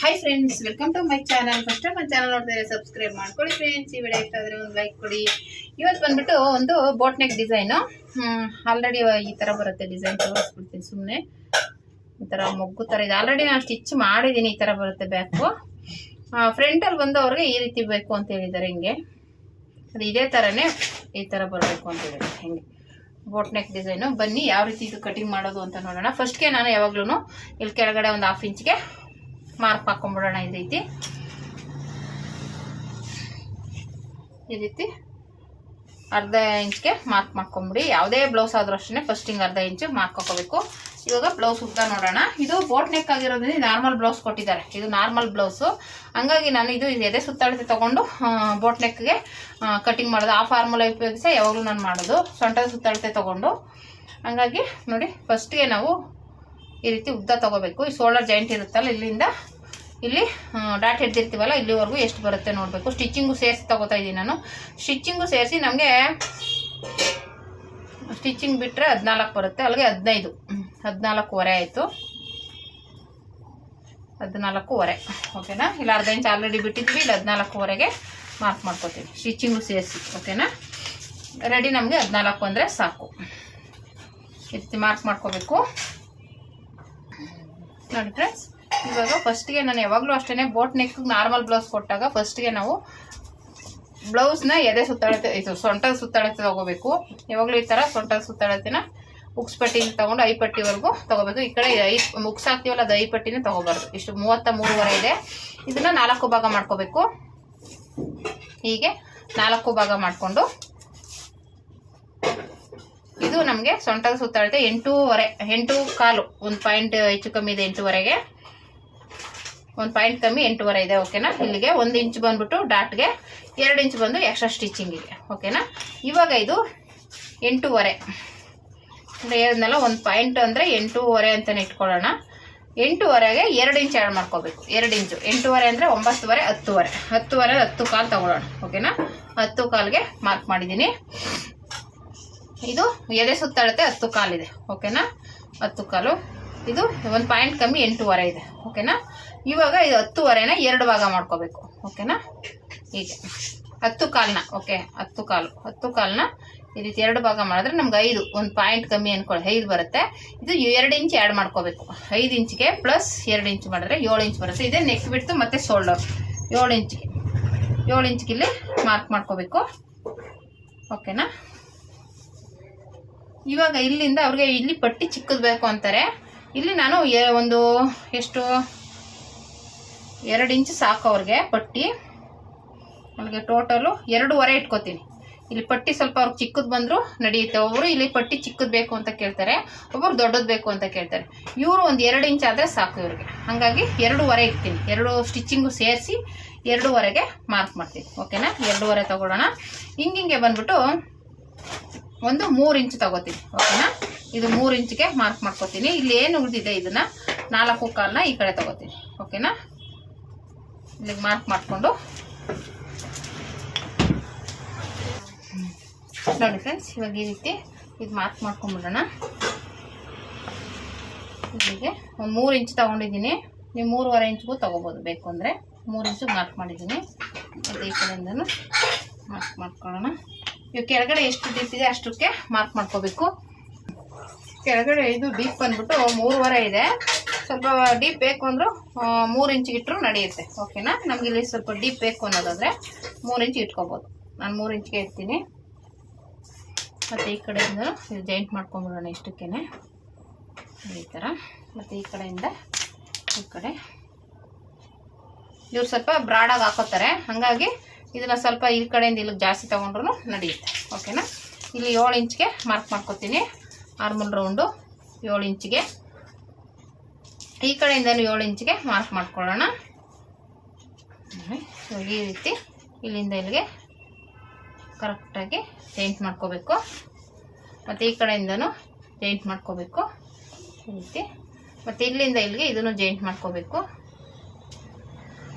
Hi friends, welcome to my channel. First time ನನ್ನ channel ನೋಡ್ತಾರೆ subscribe ಮಾಡ್ಕೊಳ್ಳಿ friends. ಈ ವಿಡಿಯೋ ಇಷ್ಟ ಆದರೆ ಒಂದು ಲೈಕ್ ಕೊಡಿ. ಇವತ್ತು ಬಂದ್ಬಿಟ್ಟು ಒಂದು ಬೋಟ್ ನೆಕ್ ಡಿಸೈನು. ಆಲ್ರೆಡಿ ಈ ಥರ ಬರುತ್ತೆ ಡಿಸೈನ್. ತೋರಿಸ್ಬಿಡ್ತೀನಿ ಸುಮ್ಮನೆ. ಈ ಥರ ಮೊಗ್ಗು ಥರ ಇದೆ. ಆಲ್ರೆಡಿ ನಾನು ಸ್ಟಿಚ್ ಮಾಡಿದ್ದೀನಿ. ಈ ಥರ ಬರುತ್ತೆ ಬ್ಯಾಕು. ಫ್ರಂಟಲ್ಲಿ ಬಂದು ಅವ್ರಿಗೆ ಈ ರೀತಿ ಬೇಕು ಅಂತ ಹೇಳಿದ್ದಾರೆ. ಹಿಂಗೆ ಅದು ಇದೇ ಥರನೇ ಈ ಥರ ಬರಬೇಕು ಅಂತ ಹೇಳಿದ್ದಾರೆ. ಹಿಂಗೆ ಬೋಟ್ ನೆಕ್ ಡಿಸೈನು. ಬನ್ನಿ ಯಾವ ರೀತಿ ಇದು ಕಟಿಂಗ್ ಮಾಡೋದು ಅಂತ ನೋಡೋಣ. ಫಸ್ಟ್ಗೆ ನಾನು ಯಾವಾಗ್ಲೂ ಇಲ್ಲಿ ಕೆಳಗಡೆ ಒಂದು 1/2 ಇಂಚ್ಗೆ ಮಾರ್ಕ್ ಹಾಕೊಂಡ್ಬಿಡೋಣ. ಈ ರೀತಿ ಅರ್ಧ ಇಂಚ್ಗೆ ಮಾರ್ಕ್ ಮಾಡ್ಕೊಂಬಿಡಿ. ಯಾವುದೇ ಬ್ಲೌಸ್ ಆದ್ರೂ ಅಷ್ಟೇ ಫಸ್ಟ್ ಹಿಂಗೆ ಅರ್ಧ ಇಂಚು ಮಾರ್ಕ್ ಹಾಕೋಬೇಕು. ಇವಾಗ ಬ್ಲೌಸ್ ಉದ್ದ ನೋಡೋಣ. ಇದು ಬೋಟ್ ನೆಕ್ ಆಗಿರೋದ್ರಿಂದ ನಾರ್ಮಲ್ ಬ್ಲೌಸ್ ಕೊಟ್ಟಿದ್ದಾರೆ. ಇದು ನಾರ್ಮಲ್ ಬ್ಲೌಸು. ಹಂಗಾಗಿ ನಾನು ಇದು ಎದೆ ಸುತ್ತಳತೆ ತಗೊಂಡು ಬೋಟ್ ನೆಕ್ಗೆ ಕಟಿಂಗ್ ಮಾಡೋದು. ಆ ಫಾರ್ಮುಲಾ ಉಪಯೋಗಿಸಿ ಯಾವಾಗಲೂ ನಾನು ಮಾಡೋದು. ಸೊಂಟದ ಸುತ್ತಳತೆ ತಗೊಂಡು. ಹಂಗಾಗಿ ನೋಡಿ, ಫಸ್ಟ್ಗೆ ನಾವು ಈ ರೀತಿ ಉದ್ದ ತಗೋಬೇಕು. ಈ ಶೋಲ್ಡರ್ ಜಾಯಿಂಟ್ ಇರುತ್ತಲ್ಲ, ಇಲ್ಲಿಂದ ಇಲ್ಲಿ ಡಾಟ್ ಹಿಡ್ದಿರ್ತೀವಲ್ಲ, ಇಲ್ಲಿವರೆಗೂ ಎಷ್ಟು ಬರುತ್ತೆ ನೋಡಬೇಕು. ಸ್ಟಿಚಿಂಗು ಸೇರಿಸಿ ತಗೋತಾ ಇದ್ದೀನಿ ನಾನು. ಸ್ಟಿಚಿಂಗು ಸೇರಿಸಿ ನಮಗೆ ಸ್ಟಿಚಿಂಗ್ ಬಿಟ್ಟರೆ 14 ಬರುತ್ತೆ. ಅಲ್ಲಿಗೆ 14.5 ಆಯಿತು. 14.5 ಓಕೆನಾ. ಇಲ್ಲ ಅರ್ಧ ಇಂಚ್ ಆಲ್ರೆಡಿ ಬಿಟ್ಟಿದ್ವಿ. ಇಲ್ಲಿ 14.5ಗೆ ಮಾರ್ಕ್ ಮಾಡ್ಕೋತೀವಿ ಸ್ಟಿಚಿಂಗು ಸೇರಿಸಿ. ಓಕೆನಾ. ರೆಡಿ. ನಮಗೆ 14 ಅಂದರೆ ಸಾಕು. ಈ ರೀತಿ ಮಾರ್ಕ್ ಮಾಡ್ಕೋಬೇಕು ನೋಡಿ ಫ್ರೆಂಡ್ಸ್. ಇವಾಗ ಫಸ್ಟ್ಗೆ ನಾನು ಯಾವಾಗಲೂ ಅಷ್ಟೇ ಬೋಟ್ ನೆಕ್ ನಾರ್ಮಲ್ ಬ್ಲೌಸ್ ಕೊಟ್ಟಾಗ ಫಸ್ಟ್ಗೆ ನಾವು ಬ್ಲೌಸ್ನ ಎದೆ ಸುತ್ತಳತೆ, ಇದು ಸೊಂಟದ ಸುತ್ತಳತೆ ತಗೋಬೇಕು. ಯಾವಾಗಲೂ ಈ ಥರ ಸೊಂಟದ ಸುತ್ತಳತೆನ ಉಕ್ಸ್ಪಟ್ಟಿನ ತಗೊಂಡು 5 ಪಟ್ಟಿವರೆಗೂ ತಗೋಬೇಕು. ಈ ಕಡೆ ಮುಕ್ಸ್ ಹಾಕ್ತೀವಲ್ಲ, ಅದು 5 ಪಟ್ಟಿನೇ ತಗೋಬಾರ್ದು. ಇಷ್ಟು 33.5 ಇದೆ. ಇದನ್ನ 4 ಭಾಗ ಮಾಡ್ಕೋಬೇಕು. ಹೀಗೆ 4 ಭಾಗ ಮಾಡಿಕೊಂಡು ಇದು ನಮಗೆ ಸೊಂಟದ ಸುತ್ತಳತೆ 8.25. ಒಂದು ಪಾಯಿಂಟ್ ಹೆಚ್ಚು ಕಮ್ಮಿ ಇದೆ. 8.5ಗೆ ಒಂದು ಪಾಯಿಂಟ್ ಕಮ್ಮಿ 8.5 ಇದೆ. ಓಕೆನಾ. ಇಲ್ಲಿಗೆ 1 ಇಂಚ್ ಬಂದ್ಬಿಟ್ಟು ಡಾಟ್ಗೆ, 2 ಇಂಚ್ ಬಂದು ಎಕ್ಸ್ಟ್ರಾ ಸ್ಟಿಚಿಂಗಿಗೆ. ಓಕೆನಾ. ಇವಾಗ ಇದು 8.5 ಅಂದರೆ ಹೇಳಿದ್ನಲ್ಲ, 1 ಪಾಯಿಂಟ್ ಅಂದರೆ 8.5 ಅಂತಲೇ ಇಟ್ಕೊಳ್ಳೋಣ. 8.5ಗೆ 2 ಇಂಚ್ ಆ್ಯಡ್ ಮಾಡ್ಕೋಬೇಕು. 2 ಇಂಚು 8.5 ಅಂದರೆ 9.5, 10.5. 10.5 10 ಕಾಲು ತಗೊಳ್ಳೋಣ. ಓಕೆನಾ. 10 ಕಾಲ್ಗೆ ಮಾರ್ಕ್ ಮಾಡಿದ್ದೀನಿ. ಇದು ಎದೆ ಸುತ್ತಳತೆ 10 ಕಾಲಿದೆ. ಓಕೆನಾ. 10 ಕಾಲು. ಇದು 1 ಪಾಯಿಂಟ್ ಕಮ್ಮಿ 8.5 ಇದೆ. ಓಕೆನಾ. ಇವಾಗ ಇದು 10.5ನ 2 ಭಾಗ ಮಾಡ್ಕೋಬೇಕು. ಓಕೆನಾ. ಹೀಗೆ 10 ಕಾಲನ್ನ, ಓಕೆ, 10 ಕಾಲನ್ನ ಈ ರೀತಿ 2 ಭಾಗ ಮಾಡಿದ್ರೆ ನಮ್ಗೆ 5, 1 ಪಾಯಿಂಟ್ ಕಮ್ಮಿ ಅನ್ಕೊಳ್ಳಿ 5 ಬರುತ್ತೆ. ಇದು 2 ಇಂಚ್ ಆ್ಯಡ್ ಮಾಡ್ಕೋಬೇಕು. 5 ಇಂಚ್ಗೆ ಪ್ಲಸ್ 2 ಇಂಚ್ ಮಾಡಿದ್ರೆ 7 ಇಂಚ್ ಬರುತ್ತೆ. ಇದೇ ನೆಕ್ ಬಿಡ್ತು ಮತ್ತೆ ಶೋಲ್ಡರ್ 7 ಇಂಚ್ಗೆ ಇಲ್ಲಿ ಮಾರ್ಕ್ ಮಾಡ್ಕೋಬೇಕು. ಓಕೆನಾ. ಇವಾಗ ಇಲ್ಲಿಂದ ಅವ್ರಿಗೆ ಇಲ್ಲಿ ಪಟ್ಟಿ ಚಿಕ್ಕದು ಬೇಕು ಅಂತಾರೆ. ಇಲ್ಲಿ ನಾನು ಒಂದು ಎಷ್ಟು 2 ಇಂಚ್ ಸಾಕು ಅವ್ರಿಗೆ ಪಟ್ಟಿ. ಅವ್ರಿಗೆ ಟೋಟಲು 2.5 ಇಟ್ಕೋತೀನಿ. ಇಲ್ಲಿ ಪಟ್ಟಿ ಸ್ವಲ್ಪ ಅವ್ರಿಗೆ ಚಿಕ್ಕದು ಬಂದರೂ ನಡೆಯುತ್ತೆ. ಒಬ್ಬರು ಇಲ್ಲಿ ಪಟ್ಟಿ ಚಿಕ್ಕದು ಬೇಕು ಅಂತ ಕೇಳ್ತಾರೆ, ಒಬ್ಬರು ದೊಡ್ಡದು ಬೇಕು ಅಂತ ಕೇಳ್ತಾರೆ. ಇವರು ಒಂದು 2 ಇಂಚ್ ಆದರೆ ಸಾಕು ಇವ್ರಿಗೆ. ಹಾಗಾಗಿ 2.5 ಇಡ್ತೀನಿ. 2 ಸ್ಟಿಚಿಂಗು ಸೇರಿಸಿ 2.5ಗೆ ಮಾರ್ಕ್ ಮಾಡ್ತೀನಿ. ಓಕೆನಾ. 2.5 ತಗೊಳ್ಳೋಣ. ಹಿಂಗೆ ಬಂದ್ಬಿಟ್ಟು ಒಂದು 3 ಇಂಚ್ ತಗೋತೀನಿ. ಓಕೆನಾ. ಇದು 3 ಇಂಚ್ಗೆ ಮಾರ್ಕ್ ಮಾಡ್ಕೋತೀನಿ. ಇಲ್ಲಿ ಏನು ಉಳಿದಿದೆ ಇದನ್ನ 4 ಕಾಲನ್ನ ಈ ಕಡೆ ತಗೋತೀನಿ. ಓಕೆನಾ. ಇಲ್ಲಿಗೆ ಮಾರ್ಕ್ ಮಾಡಿಕೊಂಡು ನೋಡಿ ಫ್ರೆಂಡ್ಸ್. ಇವಾಗ ಈ ರೀತಿ ಇದು ಮಾರ್ಕ್ ಮಾಡ್ಕೊಂಡ್ಬಿಡೋಣ. ಇಲ್ಲಿಗೆ ಒಂದು 3 ಇಂಚ್ ತಗೊಂಡಿದ್ದೀನಿ. ನೀವು 3.5 ಇಂಚ್ಗೂ ತಗೋಬೋದು ಬೇಕು ಅಂದರೆ. 3 ಇಂಚಿಗೆ ಮಾರ್ಕ್ ಮಾಡಿದ್ದೀನಿ. ಮತ್ತು ಈ ಕಡೆಯಿಂದನೂ ಮಾರ್ಕ್ ಮಾಡ್ಕೊಳ್ಳೋಣ. ಇವು ಕೆಳಗಡೆ ಎಷ್ಟು ಡೀಪ್ ಇದೆ ಅಷ್ಟಕ್ಕೆ ಮಾರ್ಕ್ ಮಾಡ್ಕೋಬೇಕು. ಕೆಳಗಡೆ ಇದು ಡೀಪ್ ಬಂದ್ಬಿಟ್ಟು 3.5 ಇದೆ. ಸ್ವಲ್ಪ ಡೀಪ್ ಬೇಕು ಅಂದರೂ 3 ಇಂಚಿಗೆ ಇಟ್ಟರು ನಡೆಯುತ್ತೆ. ಓಕೆನಾ. ನಮ್ಗೆ ಇಲ್ಲಿ ಸ್ವಲ್ಪ ಡೀಪ್ ಬೇಕು ಅನ್ನೋದಾದರೆ 3 ಇಂಚ್ ಇಟ್ಕೋಬೋದು. ನಾನು 3 ಇಂಚ್ಗೆ ಇಡ್ತೀನಿ. ಮತ್ತು ಈ ಕಡೆಯಿಂದ ಇದು ಜಾಯಿಂಟ್ ಮಾಡ್ಕೊಂಬಿಡೋಣ ಇಷ್ಟಕ್ಕೇ ಈ ಥರ. ಮತ್ತು ಈ ಕಡೆಯಿಂದ ಈ ಕಡೆ ಇವ್ರು ಸ್ವಲ್ಪ ಬ್ರಾಡಾಗಿ ಹಾಕೋತಾರೆ. ಹಾಗಾಗಿ ಇದನ್ನು ಸ್ವಲ್ಪ ಈ ಕಡೆಯಿಂದ ಇಲ್ಲಿಗೆ ಜಾಸ್ತಿ ತೊಗೊಂಡ್ರು ನಡೆಯುತ್ತೆ. ಓಕೆನಾ. ಇಲ್ಲಿ 7 ಇಂಚ್ಗೆ ಮಾರ್ಕ್ ಮಾಡ್ಕೊತೀನಿ. ಆರ್ಮಲ್ ರೌಂಡು 7 ಇಂಚಿಗೆ. ಈ ಕಡೆಯಿಂದನೂ 7 ಇಂಚಿಗೆ ಮಾರ್ಕ್ ಮಾಡ್ಕೊಳ್ಳೋಣ. ಈ ರೀತಿ ಇಲ್ಲಿಂದ ಇಲ್ಲಿಗೆ ಕರೆಕ್ಟಾಗಿ ಜಾಯಿಂಟ್ ಮಾಡ್ಕೋಬೇಕು. ಮತ್ತು ಈ ಕಡೆಯಿಂದನೂ ಜಾಯಿಂಟ್ ಮಾಡ್ಕೋಬೇಕು ಈ ರೀತಿ. ಮತ್ತು ಇಲ್ಲಿಂದ ಇಲ್ಲಿಗೆ ಇದನ್ನು ಜಾಯಿಂಟ್ ಮಾಡ್ಕೋಬೇಕು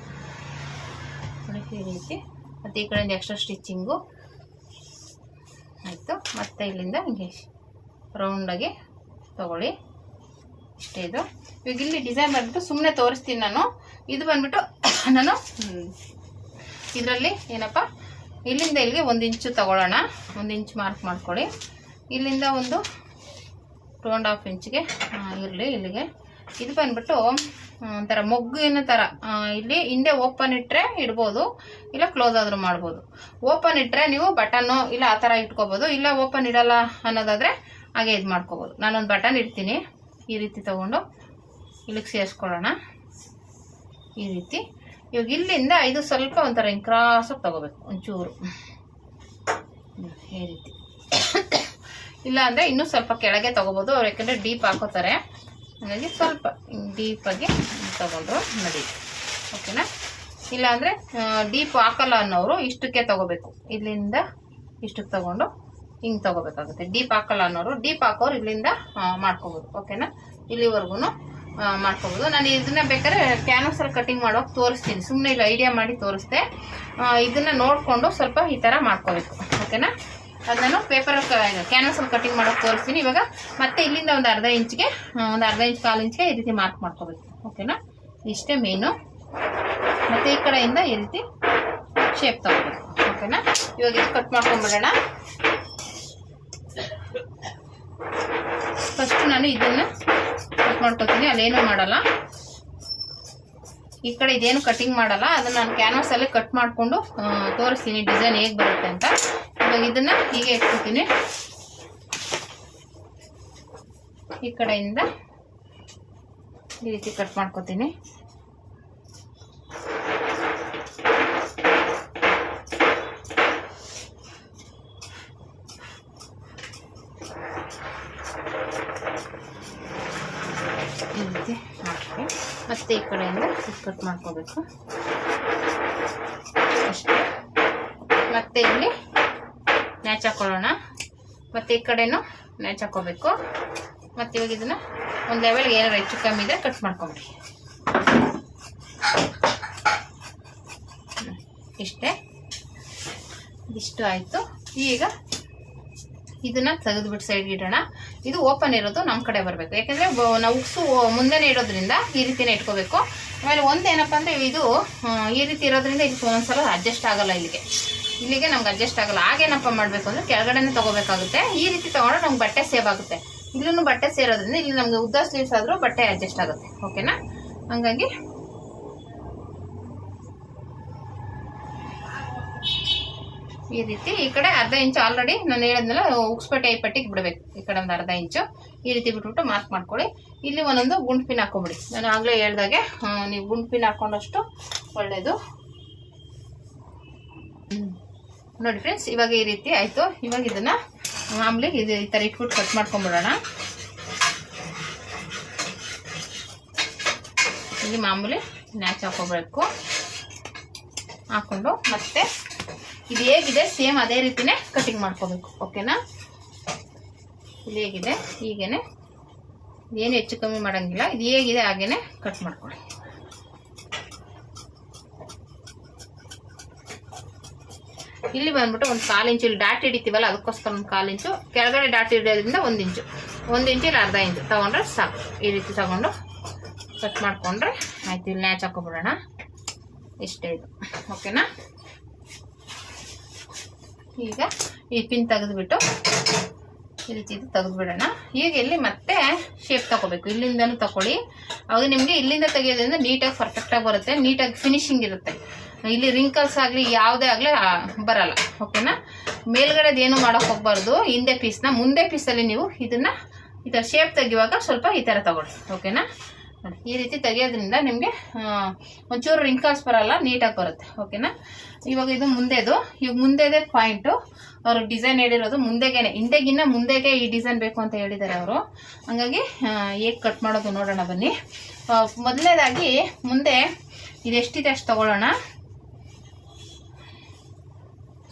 ಈ ರೀತಿ. ಮತ್ತು ಈ ಕಡೆಯಿಂದ ಎಕ್ಸ್ಟ್ರಾ ಸ್ಟಿಚಿಂಗು ಆಯಿತು. ಮತ್ತು ಇಲ್ಲಿಂದ ಹಿಂಗೆ ರೌಂಡಾಗಿ ತಗೊಳ್ಳಿ. ಇಷ್ಟೇ ಇದು. ಇವಾಗ ಇಲ್ಲಿ ಡಿಸೈನ್ ಮಾಡಿಬಿಟ್ಟು ಸುಮ್ಮನೆ ತೋರಿಸ್ತೀನಿ ನಾನು. ಇದು ಬಂದ್ಬಿಟ್ಟು ನಾನು ಇದರಲ್ಲಿ ಏನಪ್ಪ ಇಲ್ಲಿಂದ ಇಲ್ಲಿಗೆ 1 ಇಂಚು ತಗೊಳ್ಳೋಣ. 1 ಇಂಚ್ ಮಾರ್ಕ್ ಮಾಡ್ಕೊಳ್ಳಿ. ಇಲ್ಲಿಂದ ಒಂದು 2.5 ಇಂಚಿಗೆ ಇರಲಿ ಇಲ್ಲಿಗೆ. ಇದು ಬಂದ್ಬಿಟ್ಟು ಒಂಥರ ಮೊಗ್ಗಿನ ಥರ ಇಲ್ಲಿ ಹಿಂದೆ ಓಪನ್ ಇಟ್ಟರೆ ಇಡ್ಬೋದು, ಇಲ್ಲ ಕ್ಲೋಸ್ ಆದರೂ ಮಾಡ್ಬೋದು. ಓಪನ್ ಇಟ್ಟರೆ ನೀವು ಬಟನ್ನು ಇಲ್ಲ ಆ ಥರ ಇಟ್ಕೋಬೋದು, ಇಲ್ಲ ಓಪನ್ ಇಡಲ್ಲ ಅನ್ನೋದಾದರೆ ಹಾಗೆ ಇದು ಮಾಡ್ಕೋಬೋದು. ನಾನೊಂದು ಬಟನ್ ಇಡ್ತೀನಿ. ಈ ರೀತಿ ತಗೊಂಡು ಇಲ್ಲಿಗೆ ಸೇರಿಸ್ಕೊಳ್ಳೋಣ ಈ ರೀತಿ. ಇವಾಗ ಇಲ್ಲಿಂದ ಇದು ಸ್ವಲ್ಪ ಒಂಥರ ಹಿಂಗೆ ಕ್ರಾಸಾಗಿ ತಗೋಬೇಕು ಒಂಚೂರು ಈ ರೀತಿ. ಇಲ್ಲ ಅಂದರೆ ಇನ್ನೂ ಸ್ವಲ್ಪ ಕೆಳಗೆ ತಗೋಬೋದು ಅವ್ರು, ಯಾಕಂದರೆ ಡೀಪ್ ಹಾಕೋತಾರೆ. ಹಾಗಾಗಿ ಸ್ವಲ್ಪ ಡೀಪಾಗಿ ತಗೊಂಡ್ರು ನಡೀತು. ಓಕೆನಾ? ಇಲ್ಲಾಂದರೆ ಡೀಪ್ ಹಾಕಲ್ಲ ಅನ್ನೋರು ಇಷ್ಟಕ್ಕೆ ತಗೋಬೇಕು. ಇಲ್ಲಿಂದ ಇಷ್ಟಕ್ಕೆ ತಗೊಂಡು ಹಿಂಗೆ ತಗೋಬೇಕಾಗುತ್ತೆ. ಡೀಪ್ ಹಾಕಲ್ಲ ಅನ್ನೋರು, ಡೀಪ್ ಹಾಕೋರು ಇಲ್ಲಿಂದ ಮಾಡ್ಕೋಬೋದು. ಓಕೆನಾ? ಇಲ್ಲಿವರೆಗೂ ಮಾಡ್ಕೋಬೋದು. ನಾನು ಇದನ್ನ ಬೇಕಾದ್ರೆ ಕ್ಯಾನ್ವಸಲ್ಲಿ ಕಟಿಂಗ್ ಮಾಡೋಕೆ ತೋರಿಸ್ತೀನಿ. ಸುಮ್ಮನೆ ಇಲ್ಲಿ ಐಡಿಯಾ ಮಾಡಿ ತೋರಿಸ್ದೆ. ಇದನ್ನು ನೋಡಿಕೊಂಡು ಸ್ವಲ್ಪ ಈ ಥರ ಮಾಡ್ಕೋಬೇಕು. ಓಕೆನಾ? ಅದು ನಾನು ಪೇಪರ್ ಕ್ಯಾನ್ವಸಲ್ಲಿ ಕಟಿಂಗ್ ಮಾಡೋಕೆ ತೋರಿಸ್ತೀನಿ. ಇವಾಗ ಮತ್ತೆ ಇಲ್ಲಿಂದ ಒಂದು ಅರ್ಧ ಇಂಚ್ಗೆ, ಒಂದು ಅರ್ಧ ಇಂಚ್ 1/4 ಇಂಚ್ಗೆ ಈ ರೀತಿ ಮಾರ್ಕ್ ಮಾಡ್ಕೋಬೇಕು. ಓಕೆನಾ? ಇಷ್ಟೇ ಮೇನು. ಮತ್ತು ಈ ಕಡೆಯಿಂದ ಈ ರೀತಿ ಶೇಪ್ ತಗೋಬೇಕು. ಓಕೆನಾ? ಇವಾಗ ಇದು ಕಟ್ ಮಾಡ್ಕೊಂಡ್ಬಿಡೋಣ. ಫಸ್ಟ್ ನಾನು ಇದನ್ನು ಕಟ್ ಮಾಡ್ಕೊತೀನಿ. ಅಲ್ಲೇನೂ ಮಾಡಲ್ಲ, ಈ ಕಡೆ ಇದೇನು ಕಟಿಂಗ್ ಮಾಡಲ್ಲ. ಅದನ್ನು ನಾನು ಕ್ಯಾನ್ವಸಲ್ಲಿ ಕಟ್ ಮಾಡಿಕೊಂಡು ತೋರಿಸ್ತೀನಿ ಡಿಸೈನ್ ಹೇಗೆ ಬರುತ್ತೆ ಅಂತ. ಇವಾಗ ಇದನ್ನು ಹೀಗೆ ಇಟ್ಕೊತೀನಿ. ಈ ಕಡೆಯಿಂದ ಈ ರೀತಿ ಕಟ್ ಮಾಡ್ಕೊತೀನಿ. ಈ ರೀತಿ ಮಾಡ್ತೀವಿ. ಮತ್ತೆ ಈ ಕಡೆಯಿಂದ ಕಟ್ ಮಾಡ್ಕೋಬೇಕು ಅಷ್ಟೇ. ಮತ್ತೆ ಇಲ್ಲಿ ನ್ಯಾಚ್ ಹಾಕೊಳ್ಳೋಣ. ಮತ್ತೆ ಈ ಕಡೆನೂ ನ್ಯಾಚ್ ಹಾಕೋಬೇಕು. ಮತ್ತೆ ಇವಾಗ ಇದನ್ನ ಒಂದು ಲೆವೆಲ್ಗೆ ಏನಾರು ಹೆಚ್ಚು ಕಮ್ಮಿ ಇದ್ರೆ ಕಟ್ ಮಾಡ್ಕೊಂಬಿಡಿ. ಇಷ್ಟೇ, ಇದಿಷ್ಟು ಆಯಿತು. ಈಗ ಇದನ್ನ ತೆಗೆದುಬಿಟ್ಟು ಸೈಡ್ಗೆ ಇಡೋಣ. ಇದು ಓಪನ್ ಇರೋದು ನಮ್ಮ ಕಡೆ ಬರಬೇಕು, ಯಾಕಂದರೆ ನಾವು ಉಕ್ಸು ಮುಂದೆನೇ ಇಡೋದ್ರಿಂದ ಈ ರೀತಿನೇ ಇಟ್ಕೋಬೇಕು. ಆಮೇಲೆ ಒಂದೇನಪ್ಪ ಅಂದರೆ ಇದು ಈ ರೀತಿ ಇರೋದ್ರಿಂದ ಇದಕ್ಕೆ ಒಂದ್ಸಲ ಅಡ್ಜಸ್ಟ್ ಆಗಲ್ಲ. ಇಲ್ಲಿಗೆ ನಮ್ಗೆ ಅಡ್ಜಸ್ಟ್ ಆಗಲ್ಲ. ಆಗೇನಪ್ಪ ಮಾಡಬೇಕು ಅಂದರೆ ಕೆಳಗಡೆನೇ ತೊಗೋಬೇಕಾಗುತ್ತೆ. ಈ ರೀತಿ ತೊಗೊಂಡ್ರೆ ನಮ್ಗೆ ಬಟ್ಟೆ ಸೇವ್ ಆಗುತ್ತೆ. ಇಲ್ಲೂ ಬಟ್ಟೆ ಸೇರೋದ್ರಿಂದ ಇಲ್ಲಿ ನಮಗೆ ಉದ್ದ ಸ್ಲೀವ್ಸ್ ಆದರೂ ಬಟ್ಟೆ ಅಡ್ಜಸ್ಟ್ ಆಗುತ್ತೆ. ಓಕೆನಾ? ಹಂಗಾಗಿ ಈ ರೀತಿ ಈ ಕಡೆ ಅರ್ಧ ಇಂಚು ಆಲ್ರೆಡಿ ನಾನು ಹೇಳಿದ್ನಲ್ಲ ಉಕ್ಸ್ಪಟ್ಟೆ ಈ ಪಟ್ಟಿಗೆ ಬಿಡಬೇಕು. ಈ ಕಡೆ ಒಂದು ಅರ್ಧ ಇಂಚು ಈ ರೀತಿ ಬಿಟ್ಬಿಟ್ಟು ಮಾರ್ಕ್ ಮಾಡ್ಕೊಳ್ಳಿ. ಇಲ್ಲಿ ಒಂದೊಂದು ಗುಂಡು ಪಿನ್ ಹಾಕೊಂಬಿಡಿ. ನಾನು ಆಗಲೇ ಹೇಳ್ದಾಗೆ ನೀವು ಗುಂಡು ಪಿನ್ ಹಾಕೊಂಡಷ್ಟು ಒಳ್ಳೆಯದು. ನೋಡಿ ಫ್ರೆಂಡ್ಸ್, ಇವಾಗ ಈ ರೀತಿ ಆಯಿತು. ಇವಾಗ ಇದನ್ನು ಮಾಮೂಲಿ ಇದು ಈ ಥರ ಇಟ್ಬಿಟ್ಟು ಕಟ್ ಮಾಡ್ಕೊಂಬಿಡೋಣ. ಇಲ್ಲಿ ಮಾಮೂಲಿ ನ್ಯಾಚ್ ಹಾಕೋಬೇಕು. ಹಾಕ್ಕೊಂಡು ಮತ್ತೆ ಇದು ಹೇಗಿದೆ ಸೇಮ್ ಅದೇ ರೀತಿನೇ ಕಟಿಂಗ್ ಮಾಡ್ಕೋಬೇಕು. ಓಕೆನಾ? ಇದು ಹೇಗಿದೆ ಹೀಗೇನೆ, ಏನು ಹೆಚ್ಚು ಕಮ್ಮಿ ಮಾಡೋಂಗಿಲ್ಲ. ಇದು ಹೇಗಿದೆ ಹಾಗೇನೆ ಕಟ್ ಮಾಡ್ಕೊಳ್ಳಿ. ಇಲ್ಲಿ ಬಂದ್ಬಿಟ್ಟು ಒಂದು 1/4 ಇಂಚು ಇಲ್ಲಿ ಡಾಟ್ ಹಿಡಿತೀವಲ್ಲ, ಅದಕ್ಕೋಸ್ಕರ ಒಂದು 1/4 ಇಂಚು ಕೆಳಗಡೆ ಡಾಟ್ ಹಿಡಿಯೋದ್ರಿಂದ 1 ಇಂಚು, 1 ಇಂಚು ಇಲ್ಲ ಅರ್ಧ ಇಂಚು ತಗೊಂಡ್ರೆ ಸಾಕು. ಈ ರೀತಿ ತಗೊಂಡು ಕಟ್ ಮಾಡ್ಕೊಂಡ್ರೆ ಆಯ್ತು. ಇಲ್ಲಿ ನ್ಯಾಚ್ ಹಾಕೊಬಿಡೋಣ. ಇಷ್ಟೇ ಇದು. ಓಕೆನಾ? ಈಗ ಈ ಪಿನ್ ತೆಗೆದುಬಿಟ್ಟು ಈ ರೀತಿ ಇದು ತೆಗೆದುಬಿಡೋಣ. ಈಗ ಇಲ್ಲಿ ಮತ್ತೆ ಶೇಪ್ ತಗೋಬೇಕು. ಇಲ್ಲಿಂದನೂ ತಗೊಳ್ಳಿ. ಅವಾಗ ನಿಮಗೆ ಇಲ್ಲಿಂದ ತೆಗೆಯೋದ್ರಿಂದ ನೀಟಾಗಿ ಪರ್ಫೆಕ್ಟಾಗಿ ಬರುತ್ತೆ, ನೀಟಾಗಿ ಫಿನಿಶಿಂಗ್ ಇರುತ್ತೆ. ಇಲ್ಲಿ ರಿಂಕಲ್ಸ್ ಆಗಲಿ ಯಾವುದೇ ಆಗಲಿ ಬರಲ್ಲ. ಓಕೆನಾ? ಮೇಲ್ಗಡೆದು ಏನು ಮಾಡೋಕೆ ಹೋಗ್ಬಾರ್ದು. ಹಿಂದೆ ಪೀಸ್ನ ಮುಂದೆ ಪೀಸಲ್ಲಿ ನೀವು ಇದನ್ನು ಈ ಥರ ಶೇಪ್ ತೆಗಿಯುವಾಗ ಸ್ವಲ್ಪ ಈ ಥರ ತಗೊಳ್ಳಿ. ಓಕೆನಾ? ಈ ರೀತಿ ತೆಗೆಯೋದ್ರಿಂದ ನಿಮಗೆ ಒಂಚೂರು ರಿಂಕಲ್ಸ್ ಬರಲ್ಲ, ನೀಟಾಗಿ ಬರುತ್ತೆ. ಓಕೆನಾ? ಇವಾಗ ಇದು ಮುಂದೆದು, ಇವಾಗ ಮುಂದೆದೇ ಪಾಯಿಂಟು. ಅವರು ಡಿಸೈನ್ ಹೇಳಿರೋದು ಮುಂದೆಗೇನೆ, ಹಿಂದೆಗಿನ್ನ ಮುಂದೆಗೆ ಈ ಡಿಸೈನ್ ಬೇಕು ಅಂತ ಹೇಳಿದ್ದಾರೆ ಅವರು. ಹಂಗಾಗಿ ಹೇಗೆ ಕಟ್ ಮಾಡೋದು ನೋಡೋಣ ಬನ್ನಿ. ಮೊದಲನೇದಾಗಿ ಮುಂದೆ ಇದೆಷ್ಟಿದೆ ಅಷ್ಟು ತಗೊಳ್ಳೋಣ.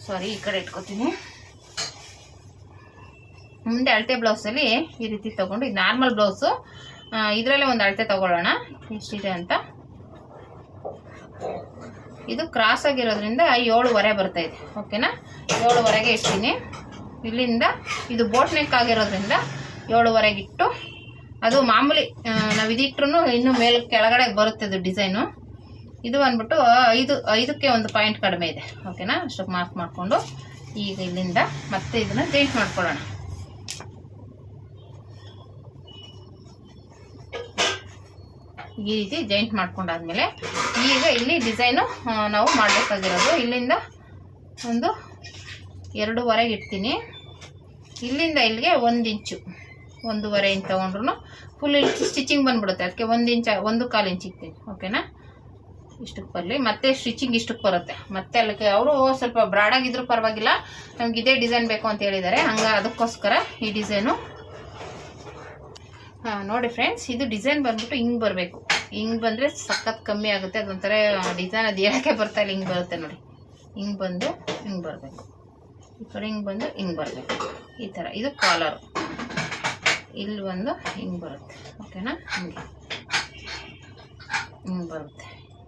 ಸಾರಿ, ಈ ಕಡೆ ಇಟ್ಕೋತೀನಿ. ಮುಂದೆ ಅಳತೆ ಬ್ಲೌಸಲ್ಲಿ ಈ ರೀತಿ ತಗೊಂಡು, ಇದು ನಾರ್ಮಲ್ ಬ್ಲೌಸು, ಇದರಲ್ಲೇ ಒಂದು ಅಳತೆ ತಗೊಳ್ಳೋಣ ಎಷ್ಟಿದೆ ಅಂತ. ಇದು ಕ್ರಾಸ್ ಆಗಿರೋದ್ರಿಂದ 7.5 ಬರ್ತಾ ಇದೆ. ಓಕೆನಾ? 7.5ಗೆ ಇಡ್ತೀನಿ. ಇಲ್ಲಿಂದ ಇದು ಬೋಟ್ ನೆಕ್ ಆಗಿರೋದ್ರಿಂದ 7.5ಗೆ ಇಟ್ಟು, ಅದು ಮಾಮೂಲಿ ನಾವು ಇದಿಟ್ರು ಇನ್ನೂ ಮೇಲೆ ಕೆಳಗಡೆ ಬರುತ್ತೆ ಅದು ಡಿಸೈನು. ಇದು ಬಂದ್ಬಿಟ್ಟು 5ಕ್ಕೆ ಒಂದು ಪಾಯಿಂಟ್ ಕಡಿಮೆ ಇದೆ. ಓಕೆನಾ, ಅಷ್ಟಕ್ಕೆ ಮಾರ್ಕ್ ಮಾಡಿಕೊಂಡು ಈಗ ಇಲ್ಲಿಂದ ಮತ್ತೆ ಇದನ್ನ ಜಾಯಿಂಟ್ ಮಾಡ್ಕೊಳ್ಳೋಣ. ಈ ರೀತಿ ಜಾಯಿಂಟ್ ಮಾಡ್ಕೊಂಡಾದ್ಮೇಲೆ ಈಗ ಇಲ್ಲಿ ಡಿಸೈನು ನಾವು ಮಾಡಬೇಕಾಗಿರೋದು ಇಲ್ಲಿಂದ ಒಂದು 2.5 ಇಡ್ತೀನಿ. ಇಲ್ಲಿಂದ ಇಲ್ಲಿಗೆ 1 ಇಂಚು 1.5 ಇಂಚ್ ತೊಗೊಂಡ್ರು ಫುಲ್ ಸ್ಟಿಚಿಂಗ್ ಬಂದ್ಬಿಡುತ್ತೆ. ಅದಕ್ಕೆ 1.25 ಇಂಚ್ ಇಡ್ತೀನಿ. ಓಕೆನಾ, ಇಷ್ಟಕ್ಕೆ ಬರಲಿ. ಮತ್ತೆ ಸ್ಟಿಚಿಂಗ್ ಇಷ್ಟಕ್ಕೆ ಬರುತ್ತೆ. ಮತ್ತೆ ಅಲ್ಲಿಗೆ ಅವರು ಸ್ವಲ್ಪ ಬ್ರಾಡಾಗಿದ್ರು ಪರವಾಗಿಲ್ಲ, ನಮ್ಗೆ ಇದೇ ಡಿಸೈನ್ ಬೇಕು ಅಂತ ಹೇಳಿದ್ದಾರೆ. ಅದಕ್ಕೋಸ್ಕರ ಈ ಡಿಸೈನು. ನೋಡಿ ಫ್ರೆಂಡ್ಸ್, ಇದು ಡಿಸೈನ್ ಬಂದ್ಬಿಟ್ಟು ಹಿಂಗೆ ಬರಬೇಕು. ಹಿಂಗೆ ಬಂದರೆ ಸಖತ್ ಕಮ್ಮಿ ಆಗುತ್ತೆ. ಅದೊಂಥರ ಡಿಸೈನ್ ಅದು ಹೇಳಕ್ಕೆ ಬರ್ತಾ ಇಲ್ಲ, ಹಿಂಗೆ ಬರುತ್ತೆ ನೋಡಿ. ಹಿಂಗೆ ಬಂದು ಹಿಂಗೆ ಬರಬೇಕು, ಈ ಕಡೆ ಹಿಂಗೆ ಬಂದು ಹಿಂಗೆ ಬರಬೇಕು. ಈ ಥರ ಇದು ಕಾಲರು. ಇಲ್ಲಿ ಬಂದು ಹಿಂಗೆ ಬರುತ್ತೆ. ಓಕೆನಾ, ಹಿಂಗೆ ಬರುತ್ತೆ.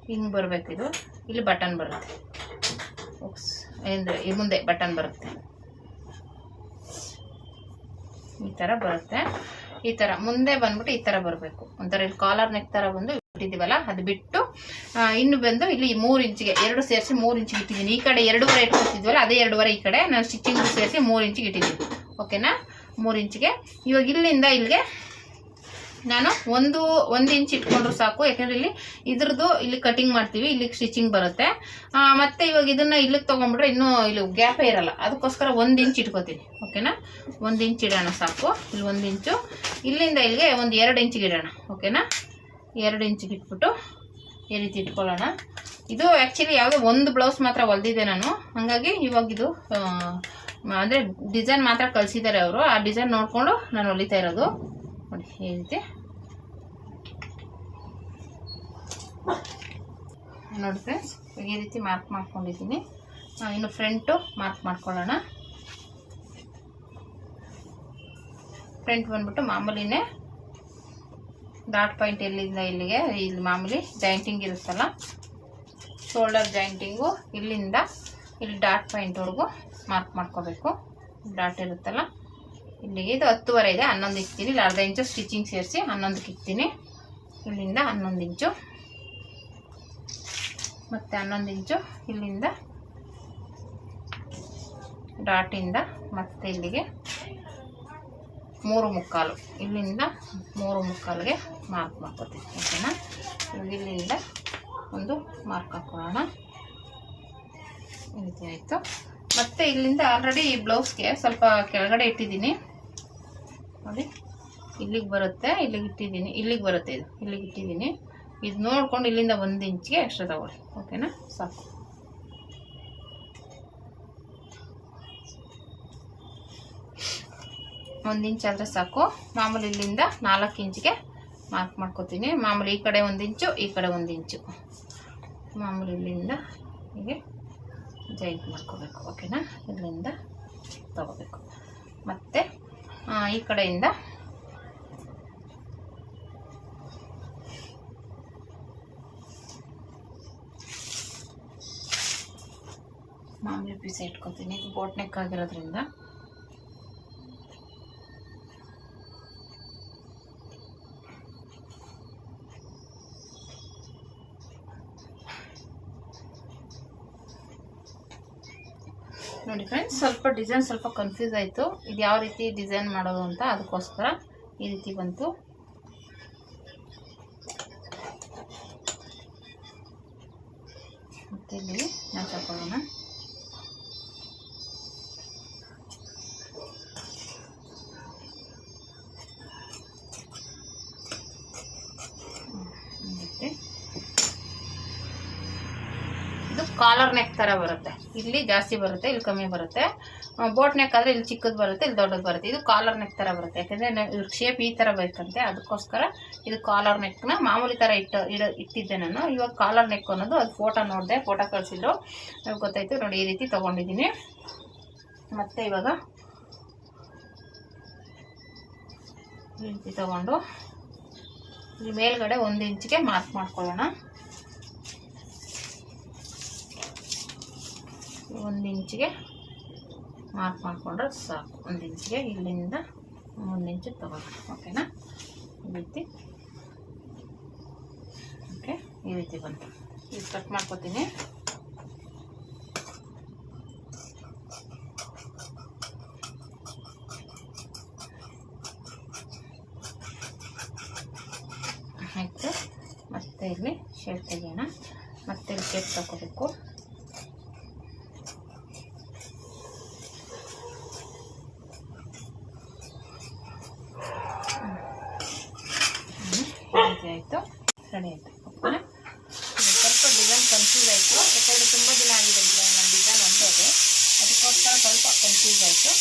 ಹಿಂಗೆ ಬರಬೇಕು. ಇದು ಇಲ್ಲಿ ಬಟನ್ ಬರುತ್ತೆ. ಅಂದರೆ ಈ ಮುಂದೆ ಬಟನ್ ಬರುತ್ತೆ. ಈ ಥರ ಬರುತ್ತೆ. ಈ ಥರ ಮುಂದೆ ಬಂದ್ಬಿಟ್ಟು ಈ ಥರ ಬರಬೇಕು. ಒಂಥರ ಇಲ್ಲಿ ಕಾಲರ್ ನೆಕ್ ಥರ ಬಂದು ಇಟ್ಟಿದ್ದೀವಲ್ಲ, ಅದು ಬಿಟ್ಟು ಇನ್ನು ಬಂದು ಇಲ್ಲಿ 3 ಇಂಚಿಗೆ 2 ಸೇರಿಸಿ 3 ಇಂಚಿಗೆ ಇಟ್ಟಿದ್ದೀನಿ. ಈ ಕಡೆ 2.5 ಇಟ್ಕೊತಿದ್ವಲ್ಲ, ಅದೇ 2.5 ಈ ಕಡೆ ನಾನು ಸ್ಟಿಚಿಂಗ್ ಸೇರಿಸಿ 3 ಇಂಚಿಗೆ ಇಟ್ಟಿದ್ದೀನಿ. ಓಕೆನಾ, 3 ಇಂಚಿಗೆ. ಇವಾಗ ಇಲ್ಲಿಂದ ಇಲ್ಲಿಗೆ ನಾನು 1 ಇಂಚ್ ಇಟ್ಕೊಂಡ್ರು ಸಾಕು. ಯಾಕಂದರೆ ಇದ್ರದ್ದು ಇಲ್ಲಿ ಕಟಿಂಗ್ ಮಾಡ್ತೀವಿ, ಇಲ್ಲಿಗೆ ಸ್ಟಿಚಿಂಗ್ ಬರುತ್ತೆ. ಮತ್ತೆ ಇವಾಗ ಇದನ್ನ ಇಲ್ಲಿಗೆ ತೊಗೊಂಡ್ಬಿಟ್ರೆ ಇನ್ನೂ ಇಲ್ಲಿ ಗ್ಯಾಪೇ ಇರಲ್ಲ. ಅದಕ್ಕೋಸ್ಕರ 1 ಇಂಚ್ ಇಟ್ಕೋತೀನಿ. ಓಕೆನಾ, 1 ಇಂಚ್ ಇಡೋಣ ಸಾಕು. ಇಲ್ಲಿ 1 ಇಂಚು, ಇಲ್ಲಿಂದ ಇಲ್ಲಿಗೆ ಒಂದು 2 ಇಂಚಿಗೆ ಇಡೋಣ. ಓಕೆನಾ, 2 ಇಂಚಿಗೆ ಇಟ್ಬಿಟ್ಟು ಈ ರೀತಿ ಇಟ್ಕೊಳ್ಳೋಣ. ಇದು ಆ್ಯಕ್ಚುಲಿ ಯಾವುದೋ ಒಂದು ಬ್ಲೌಸ್ ಮಾತ್ರ ಹೊಲ್ದಿದ್ದೆ ನಾನು. ಹಾಗಾಗಿ ಇವಾಗ ಇದು ಅಂದರೆ ಡಿಸೈನ್ ಮಾತ್ರ ಕಳಿಸಿದ್ದಾರೆ ಅವರು. ಆ ಡಿಸೈನ್ ನೋಡಿಕೊಂಡು ನಾನು ಹೊಲಿತಾ ಇರೋದು. ನೋಡಿ ಈ ರೀತಿ ನೋಡಿ ಫ್ರೆಂಡ್ಸ್, ಈ ರೀತಿ ಮಾರ್ಕ್ ಮಾಡ್ಕೊಂಡಿದ್ದೀನಿ. ಇನ್ನು ಫ್ರಂಟು ಮಾರ್ಕ್ ಮಾಡ್ಕೊಳ್ಳೋಣ. ಫ್ರಂಟ್ ಬಂದ್ಬಿಟ್ಟು ಮಾಮೂಲಿನೇ ಡಾಟ್ ಪಾಯಿಂಟ್ ಎಲ್ಲಿಂದ ಇಲ್ಲಿಗೆ ಇಲ್ಲಿ ಮಾಮೂಲಿ ಜಾಯಿಂಟಿಂಗ್ ಇರುತ್ತಲ್ಲ, ಶೋಲ್ಡರ್ ಜಾಯಿಂಟಿಂಗು ಇಲ್ಲಿಂದ ಇಲ್ಲಿ ಡಾಟ್ ಪಾಯಿಂಟ್ವರೆಗೂ ಮಾರ್ಕ್ ಮಾಡ್ಕೋಬೇಕು. ಡಾಟ್ ಇರುತ್ತಲ್ಲ ಇಲ್ಲಿಗೆ, ಇದು 10.5 ಇದೆ. 11 ಇಕ್ತೀನಿ. ಇಲ್ಲಿ ಅರ್ಧ ಇಂಚು ಸ್ಟಿಚಿಂಗ್ ಸೇರಿಸಿ 11ಕ್ಕೆ ಇಕ್ತೀನಿ. ಇಲ್ಲಿಂದ 11 ಇಂಚು, ಮತ್ತು 11 ಇಂಚು ಇಲ್ಲಿಂದ ಡಾಟಿಂದ ಮತ್ತೆ ಇಲ್ಲಿಗೆ 3.25, ಇಲ್ಲಿಂದ 3.25ಗೆ ಮಾರ್ಕ್ ಮಾಡ್ಕೊತೀನಿ. ಓಕೆನಾ, ಇಲ್ಲಿಂದ ಒಂದು ಮಾರ್ಕ್ ಹಾಕೊಳ್ಳೋಣ. ಈ ರೀತಿ ಆಯಿತು. ಮತ್ತು ಇಲ್ಲಿಂದ ಆಲ್ರೆಡಿ ಈ ಬ್ಲೌಸ್ಗೆ ಸ್ವಲ್ಪ ಕೆಳಗಡೆ ಇಟ್ಟಿದ್ದೀನಿ ನೋಡಿ. ಇಲ್ಲಿಗೆ ಬರುತ್ತೆ, ಇಲ್ಲಿಗೆ ಇಟ್ಟಿದ್ದೀನಿ, ಇಲ್ಲಿಗೆ ಬರುತ್ತೆ. ಇದು ಇಲ್ಲಿಗೆ ಇಟ್ಟಿದ್ದೀನಿ. ಇದು ನೋಡ್ಕೊಂಡು ಇಲ್ಲಿಂದ 1 ಇಂಚಿಗೆ ಎಕ್ಸ್ಟ್ರಾ ತಗೊಳ್ಳಿ. ಓಕೆನಾ, ಸಾಕು. ಒಂದು ಇಂಚ್ ಆದರೆ ಸಾಕು. ಮಾಮೂಲಿ ಇಲ್ಲಿಂದ 4 ಇಂಚಿಗೆ ಮಾರ್ಕ್ ಮಾಡ್ಕೋತೀನಿ. ಮಾಮೂಲಿ ಈ ಕಡೆ 1 ಇಂಚು, ಈ ಕಡೆ 1 ಇಂಚು. ಮಾಮೂಲಿ ಇಲ್ಲಿಂದ ಹೀಗೆ ಜಾಯಿಂಟ್ ಮಾಡ್ಕೋಬೇಕು. ಓಕೆನಾ, ಇಲ್ಲಿಂದ ತಗೋಬೇಕು. ಮತ್ತು ಈ ಕಡೆಯಿಂದ ಮಾಮೂಲಿ ಪೀಸ್ ಇಟ್ಕೊತೀನಿ. ಇದು ಬೋಟ್ ನೆಕ್ ಆಗಿರೋದ್ರಿಂದ ನೋಡಿ ಫ್ರೆಂಡ್ಸ್, ಸ್ವಲ್ಪ ಡಿಸೈನ್ ಸ್ವಲ್ಪ ಕನ್ಫ್ಯೂಸ್ ಆಯಿತು. ಇದು ಯಾವ ರೀತಿ ಡಿಸೈನ್ ಮಾಡೋದು ಅಂತ, ಅದಕ್ಕೋಸ್ಕರ ಈ ರೀತಿ ಬಂತು. ಮತ್ತೆ ಇಲ್ಲಿ ನಾನು ತಗೊಳ್ಳೋಣ. ಇದು ಕಾಲರ್ ನೆಕ್ ಥರ ಬರುತ್ತೆ. ಇಲ್ಲಿ ಜಾಸ್ತಿ ಬರುತ್ತೆ, ಇಲ್ಲಿ ಕಮ್ಮಿ ಬರುತ್ತೆ. ಬೋಟ್ ನೆಕ್ ಆದರೆ ಇಲ್ಲಿ ಚಿಕ್ಕದು ಬರುತ್ತೆ, ಇಲ್ಲಿ ದೊಡ್ಡದು ಬರುತ್ತೆ. ಇದು ಕಾಲರ್ ನೆಕ್ ಥರ ಬರುತ್ತೆ. ಯಾಕೆಂದರೆ ಶೇಪ್ ಈ ಥರ ಬೇಕಂತೆ, ಅದಕ್ಕೋಸ್ಕರ ಇದು ಕಾಲರ್ ನೆಕ್ನ ಮಾಮೂಲಿ ಥರ ಇಟ್ಟಿದ್ದೆ ನಾನು. ಇವಾಗ ಕಾಲರ್ ನೆಕ್ ಅನ್ನೋದು ಅದು ಫೋಟೋ ನೋಡಿದೆ, ಫೋಟೋ ಕಳಿಸಿದ್ರು, ಗೊತ್ತಾಯಿತು. ನೋಡಿ ಈ ರೀತಿ ತೊಗೊಂಡಿದ್ದೀನಿ. ಮತ್ತು ಇವಾಗ ಈ ರೀತಿ ತೊಗೊಂಡು ಇಲ್ಲಿ ಮೇಲ್ಗಡೆ 1 ಇಂಚಿಗೆ ಮಾರ್ಕ್ ಮಾಡ್ಕೊಳ್ಳೋಣ. 1 ಇಂಚಿಗೆ ಮಾರ್ಕ್ ಮಾಡಿಕೊಂಡ್ರೆ ಸಾಕು. 1 ಇಂಚಿಗೆ ಇಲ್ಲಿಂದ 1 ಇಂಚು ತಗೊಳ್ಳಿ. ಓಕೆನಾ, ಈ ರೀತಿ. ಓಕೆ, ಈ ರೀತಿ ಬಂತು. ಇದು ಕಟ್ ಮಾಡ್ಕೊತೀನಿ. ಆಯಿತು. ಮತ್ತೆ ಇಲ್ಲಿ ಶೇಪ್ ತೆಗೆಯೋಣ. ಮತ್ತೆ ಇಲ್ಲಿ ಶೇಪ್ ತಗೋಬೇಕು. ಆಯಿತು, ರೆಡಿ ಆಯಿತು. ಓಕೆನಾ? ಸ್ವಲ್ಪ ಡಿಸೈನ್ ಕನ್ಫ್ಯೂಸ್ ಆಯಿತು, ಯಾಕಂದರೆ ತುಂಬ ದಿನ ಆಗಿದೆ ನಾನು ಡಿಸೈನ್ ಒಂದೇ, ಅದಕ್ಕೋಸ್ಕರ ಸ್ವಲ್ಪ ಕನ್ಫ್ಯೂಸ್ ಆಯಿತು.